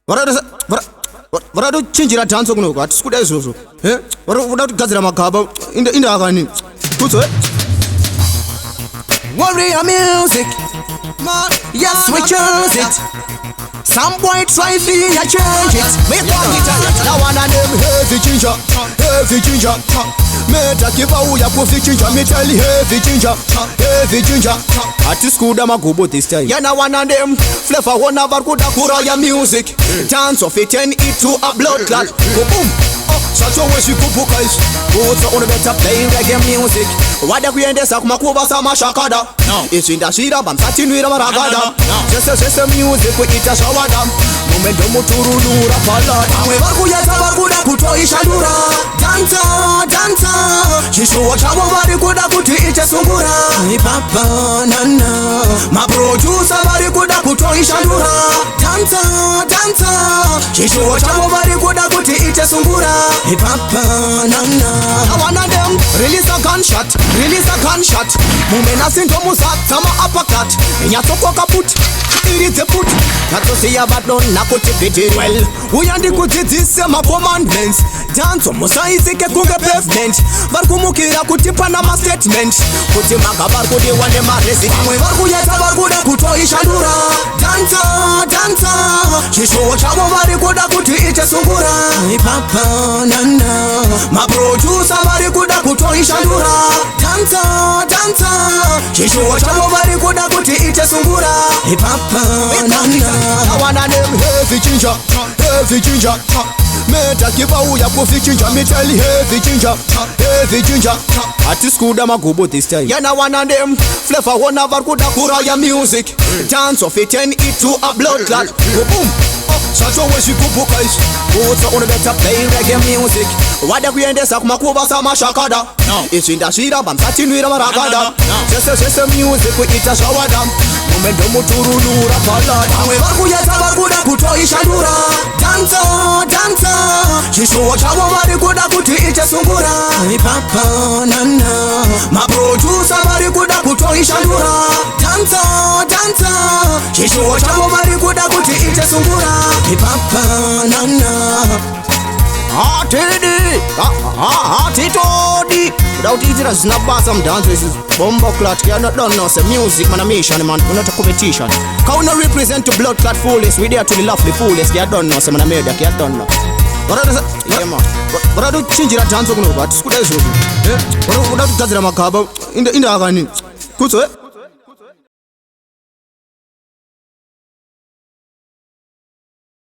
Varachinjira dance kunoku hatisi izvozvo varikuda kutigadzira magaba indakani kutso Warrior music, yes we choose it. Some boy try to change it. Make one it. Now one of them heavy ginger. Meta kiva uya kofi ginger. Me tell you heavy ginger. Artist kuda magubo this time. Yeah, now one of them flavor one of our kuda kuraya music. Dance of it and it to a blood clot. Boom. Such a way she could book us. Who's on the better playing reggae music? Wada kuendesa kumakuba sama shakada. It's in the shira bam satinwira maragada. Just music we ita shawada. Momento muturulura palada. We barkuyeza barkuda kutoisha dura. Danza. Chishuwa chabo barikuda kuti ite sungura. Papa nana. Ma producer barikuda kutoisha dura. Danza. Chishuwa chabo barikuda kuti ite sungura. Papa nana. I wanna them release a gunshot. Mumena sinto musat sama uppercut. Nyatoko kaput. Irite put. Natosiya badon nakuti piti well. Uyandi kutitise ma commandments. Dance musa izike kunge pavement. Barkumukira kutipa na ma statement. Kuti magabar kuti wane ma resident. We barkuyeza barkuda kutoisha dura. Danza. Chishuwa chabo barikuda kuti ite sungura. Papa nana. Ma producer barikuda kutoisha dura. Danza. Chishuwa chabo barikuda kuti ite sungura. Papa nana. I wanna them heavy ginger. Meta kiva uya kofi ginger. Me tell you heavy ginger. Artist kuda magubo this time. Yeah, now one of them flavor one of our kuda kuraya music. Dance of it and it to a blood clot. Boom. Such a way she could book us. Who's on the better playing reggae music? Wada kuendesa kumakuba sama shakada. It's in the shira bam satinwira maragada. Just music we ita shawada. Momento muturulura palada. We barkuyeza barkuda kutoisha dura. Danza. Chishuwa chabo barikuda kuti ite sungura. Papa nana. Ma producer barikuda kutoisha dura. Danza. Chishuwa chabo barikuda kuti ite sungura. Papa nana. Hatitodi. Without eating us not bad some dances. Bomba clot. You not done now. Some music man a mission man. We're not a competition. Can we represent to blood clot foolish? We there to the lovely foolish. They are done now. Some man a made that. They are done now. Yeah man. But I don't change that dance. But school is over. But I don't touch the makaba. In the agani. Good sir.